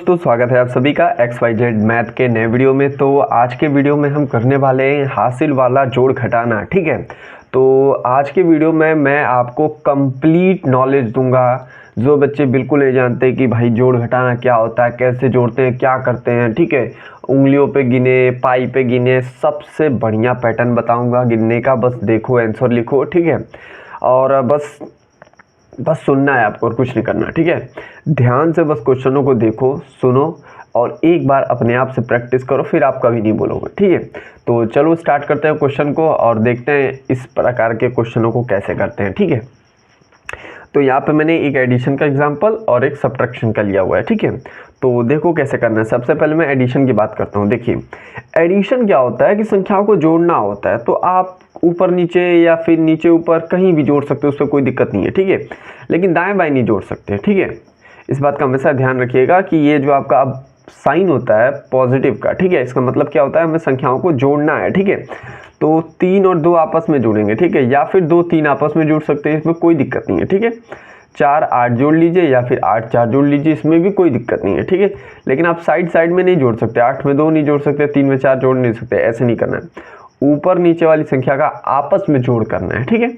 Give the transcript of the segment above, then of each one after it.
दोस्तों स्वागत है आप सभी का XYZ मैथ के नए वीडियो में। तो आज के वीडियो में हम करने वाले हैं हासिल वाला जोड़ घटाना। ठीक है, तो आज के वीडियो में मैं आपको कंप्लीट नॉलेज दूंगा। जो बच्चे बिल्कुल नहीं जानते कि भाई जोड़ घटाना क्या होता है, कैसे जोड़ते हैं, क्या करते हैं, ठीक है, उंगलियों पे गिने, पाई पे गिने, सबसे बढ़िया पैटर्न बताऊँगा गिनने का। बस देखो, आंसर लिखो, ठीक है, और बस सुनना है आपको और कुछ नहीं करना। ठीक है, ध्यान से बस क्वेश्चनों को देखो, सुनो और एक बार अपने आप से प्रैक्टिस करो, फिर आप कभी नहीं बोलोगे। ठीक है, तो चलो स्टार्ट करते हैं क्वेश्चन को और देखते हैं इस प्रकार के क्वेश्चनों को कैसे करते हैं। ठीक है, तो यहाँ पे मैंने एक एडिशन का एग्जांपल और एक सब्ट्रैक्शन का लिया हुआ है। ठीक है, तो देखो कैसे करना है। सबसे पहले मैं एडिशन की बात करता हूँ। देखिए, एडिशन क्या होता है कि संख्याओं को जोड़ना होता है। तो आप ऊपर नीचे या फिर नीचे ऊपर कहीं भी जोड़ सकते हो, उससे कोई दिक्कत नहीं है। ठीक है, लेकिन दाएं बाएं नहीं जोड़ सकते। ठीक है, इस बात का हमेशा ध्यान रखिएगा कि ये जो आपका अब साइन होता है पॉजिटिव का, ठीक है, इसका मतलब क्या होता है, हमें संख्याओं को जोड़ना है। ठीक है, तो 3 और 2 आपस में जोड़ेंगे। ठीक है, या फिर 2 3 आपस में जोड़ सकते हैं, इसमें कोई दिक्कत नहीं है। ठीक है, 4 8 जोड़ लीजिए या फिर 8 4 जोड़ लीजिए, इसमें भी कोई दिक्कत नहीं है। ठीक है, लेकिन आप साइड साइड में नहीं जोड़ सकते, 8 में 2 नहीं जोड़ सकते, 3 में 4 जोड़ नहीं सकते, ऐसे नहीं करना है। ऊपर नीचे वाली संख्या का आपस में जोड़ करना है। ठीक है,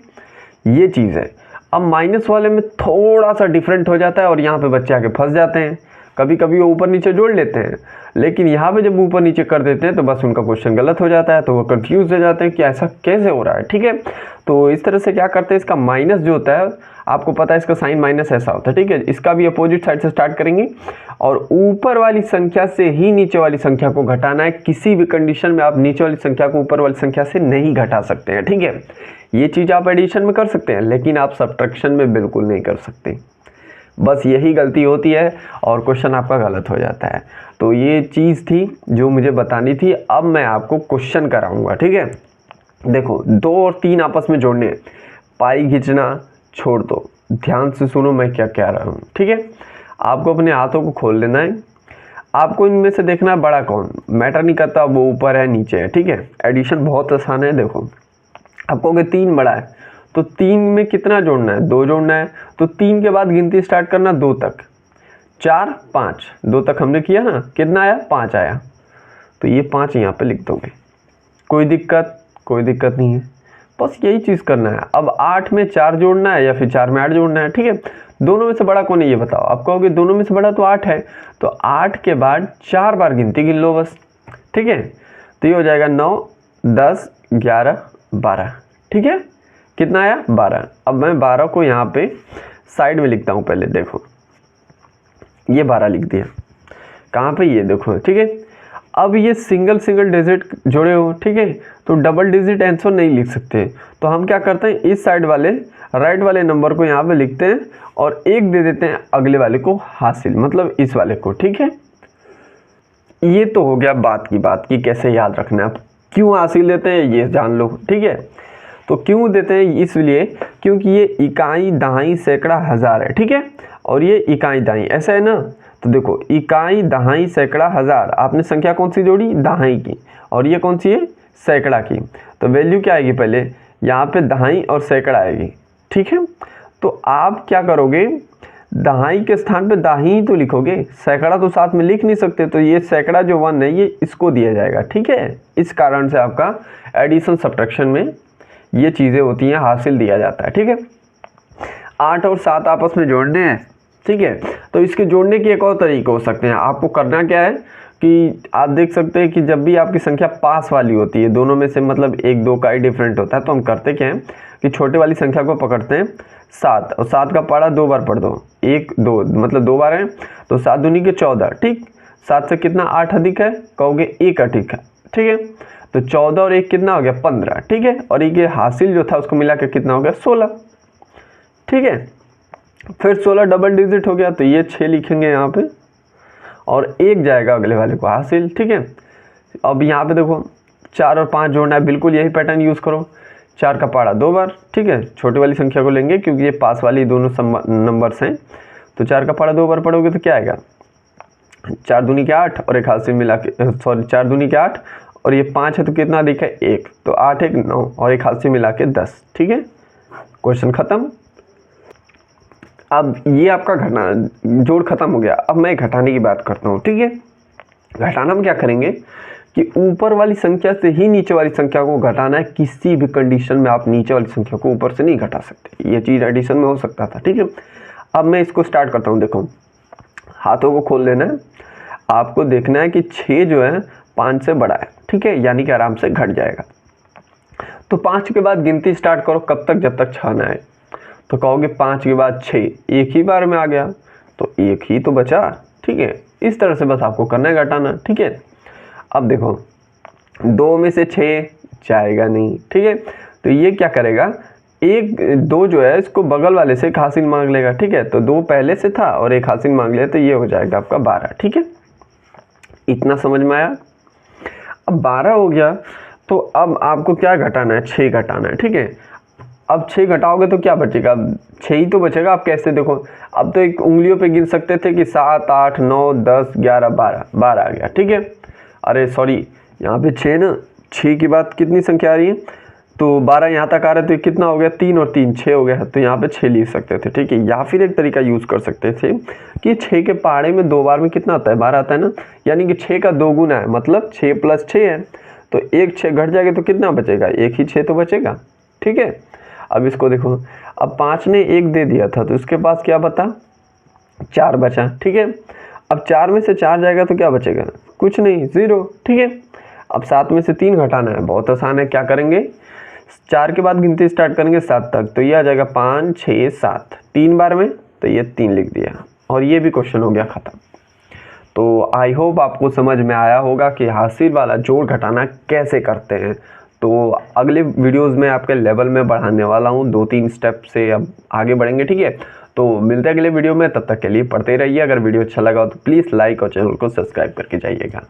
ये चीज़ है। अब माइनस वाले में थोड़ा सा डिफरेंट हो जाता है और यहाँ पे बच्चे आके फंस जाते हैं। कभी कभी वो ऊपर नीचे जोड़ लेते हैं, लेकिन यहाँ पे जब ऊपर नीचे कर देते हैं तो बस उनका क्वेश्चन गलत हो जाता है, तो वो कंफ्यूज हो जाते हैं कि ऐसा कैसे हो रहा है। ठीक है, तो इस तरह से क्या करते हैं, इसका माइनस जो होता है, आपको पता है इसका साइन माइनस ऐसा होता है। ठीक है, इसका भी अपोजिट साइड से स्टार्ट करेंगे और ऊपर वाली संख्या से ही नीचे वाली संख्या को घटाना है। किसी भी कंडीशन में आप नीचे वाली संख्या को ऊपर वाली संख्या से नहीं घटा सकते हैं। ठीक है, ये चीज़ आप एडिशन में कर सकते हैं, लेकिन आप सब्ट्रैक्शन में बिल्कुल नहीं कर सकते। बस यही गलती होती है और क्वेश्चन आपका गलत हो जाता है। तो ये चीज़ थी जो मुझे बतानी थी। अब मैं आपको क्वेश्चन कराऊंगा। ठीक है, देखो 2 और 3 आपस में जोड़ने, पाई खींचना छोड़ दो, ध्यान से सुनो मैं क्या कह रहा हूँ। ठीक है, आपको अपने हाथों को खोल लेना है। आपको इनमें से देखना है बड़ा कौन, मैटर नहीं करता वो ऊपर है नीचे है। ठीक है, एडिशन बहुत आसान है। देखो, आपको अगर 3 बड़ा है तो 3 में कितना जोड़ना है, 2 जोड़ना है। तो 3 के बाद गिनती स्टार्ट करना 2 तक, 4 5, 2 तक हमने किया ना, कितना आया, 5 आया। तो ये 5 यहाँ पे लिख दोगे, कोई दिक्कत नहीं है। बस यही चीज़ करना है। अब 8 में 4 जोड़ना है या फिर 4 में 8 जोड़ना है। ठीक है, दोनों में से बड़ा कौन है ये बताओ। आप कहोगे दोनों में से बड़ा तो 8 है, तो 8 के बाद 4 बार गिनती गिन लो बस। ठीक है, तो ये हो जाएगा 9 10 11 12। ठीक है, कितना आया, 12। अब मैं 12 को यहाँ पे साइड में लिखता हूँ। पहले देखो, ये 12 लिख दिया, कहाँ पे, ये देखो। ठीक है, अब ये सिंगल डिजिट जोड़े हो। ठीक है, तो डबल डिजिट आंसर नहीं लिख सकते, तो हम क्या करते हैं, इस साइड वाले राइट वाले नंबर को यहाँ पे लिखते हैं और 1 दे देते हैं अगले वाले को हासिल, मतलब इस वाले को। ठीक है, ये तो हो गया बात की कैसे याद रखना है। क्यों हासिल देते हैं ये जान लो। ठीक है, तो क्यों देते हैं, इसलिए क्योंकि ये इकाई दहाई सैकड़ा हज़ार है। ठीक है, और ये इकाई दहाई ऐसा है ना। तो देखो, इकाई दहाई सैकड़ा हज़ार, आपने संख्या कौन सी जोड़ी, दहाई की, और ये कौन सी है, सैकड़ा की। तो वैल्यू क्या आएगी, पहले यहाँ पे दहाई और सैकड़ा आएगी। ठीक है, तो आप क्या करोगे, दहाई के स्थान पे दाही तो लिखोगे, सैकड़ा तो साथ में लिख नहीं सकते, तो ये सैकड़ा जो 1 है ये इसको दिया जाएगा। ठीक है, इस कारण से आपका एडिशन सब्ट्रैक्शन में ये चीज़ें होती हैं, हासिल दिया जाता है। ठीक है, 8 और 7 आपस में जोड़ने हैं। ठीक है, तो इसके जोड़ने के एक और तरीके हो सकते हैं। आपको करना क्या है कि आप देख सकते हैं कि जब भी आपकी संख्या पास वाली होती है, दोनों में से मतलब 1 2 का ही डिफरेंट होता है, तो हम करते क्या है कि छोटे वाली संख्या को पकड़ते हैं 7, और 7 का पारा 2 बार पढ़ दो, 1 2 मतलब 2 बार है, तो 7 दूनी के 14। ठीक, 7 से कितना 8 अधिक है, कहोगे 1 अधिक है। ठीक है, तो 14 और 1 कितना हो गया, 15। ठीक है, और ये हासिल जो था उसको मिला के कितना हो गया, 16। ठीक है, फिर 16 डबल डिजिट हो गया, तो ये 6 लिखेंगे यहाँ पे और 1 जाएगा अगले वाले को हासिल। ठीक है, अब यहाँ पे देखो 4 और 5 जोड़ना है, बिल्कुल यही पैटर्न यूज़ करो। 4 का पारा 2 बार। ठीक है, छोटी वाली संख्या को लेंगे क्योंकि ये पास वाली दोनों नंबर्स हैं, तो 4 का पारा 2 बार पढ़ोगे तो क्या आएगा, 4 दूनी के 8 और एक हासिल मिला के, सॉरी 4 दूनी के 8 और ये 5 है तो कितना अधिक है, 1, तो 8 1 9 और एक हासिल मिला के 10। ठीक है, क्वेश्चन खत्म। अब ये आपका जोड़ खत्म हो गया। अब मैं घटाने की बात करता हूँ, ठीक है। घटाना में क्या करेंगे कि ऊपर वाली संख्या से ही नीचे वाली संख्या को घटाना है। किसी भी कंडीशन में आप नीचे वाली संख्या को ऊपर से नहीं घटा सकते। ये चीज़ एडिशन में हो सकता था, ठीक है। अब मैं इसको स्टार्ट करता हूँ। देखो, हाथों को खोल लेना है, आपको देखना है कि 6 जो है 5 से बड़ा है, ठीक है, यानी कि आराम से घट जाएगा। तो 5 के बाद गिनती स्टार्ट करो, कब तक, जब तक 6 ना आए। तो कहोगे 5 के बाद 6 एक ही बार में आ गया, तो एक ही तो बचा, ठीक है। इस तरह से बस आपको करना है घटाना, ठीक है। अब देखो 2 में से 6 जाएगा नहीं, ठीक है। तो ये क्या करेगा, 2 जो है इसको बगल वाले से एक हासिल मांग लेगा, ठीक है। तो 2 पहले से था और एक हासिल मांग लिया, तो ये हो जाएगा आपका 12, ठीक है। इतना समझ में आया। अब 12 हो गया, तो अब आपको क्या घटाना है, 6 घटाना है, ठीक है। अब 6 घटाओगे तो क्या बचेगा, अब 6 ही तो बचेगा। आप कैसे, देखो अब तो एक उंगलियों पे गिन सकते थे कि 7 8 9 10 11 12 12 आ गया, ठीक है। अरे सॉरी, यहाँ पे 6 ना, 6 के बाद कितनी संख्या आ रही है, तो 12 यहाँ तक आ रहा है, तो ये कितना हो गया, 3 और 3 6 हो गया। तो यहाँ पे 6 लिख सकते थे, ठीक है। या फिर एक तरीका यूज़ कर सकते थे कि 6 के पहाड़े में 2 बार में कितना आता है, 12 आता है ना, यानी कि 6 का 2 गुना है, मतलब 6 + 6 है। तो एक 6 घट जाएगा तो कितना बचेगा, एक ही 6 तो बचेगा, ठीक है। अब इसको देखो, अब 5 ने 1 दे दिया था, तो इसके पास क्या बता, 4 बचा, ठीक है। अब 4 में से 4 जाएगा तो क्या बचेगा, कुछ नहीं, 0, ठीक है। अब 7 में से 3 घटाना है, बहुत आसान है। क्या करेंगे, 4 के बाद गिनती स्टार्ट करेंगे 7 तक, तो ये आ जाएगा 5 6 7, 3 बार में, तो ये 3 लिख दिया, और ये भी क्वेश्चन हो गया खत्म। तो आई होप आपको समझ में आया होगा कि हासिल वाला जोड़ घटाना कैसे करते हैं। तो अगले वीडियोस में आपके लेवल में बढ़ाने वाला हूँ, 2-3 स्टेप से अब आगे बढ़ेंगे, ठीक है। तो मिलते हैं अगले वीडियो में, तब तक के लिए पढ़ते रहिए। अगर वीडियो अच्छा लगा तो प्लीज़ लाइक और चैनल को सब्सक्राइब करके जाइएगा।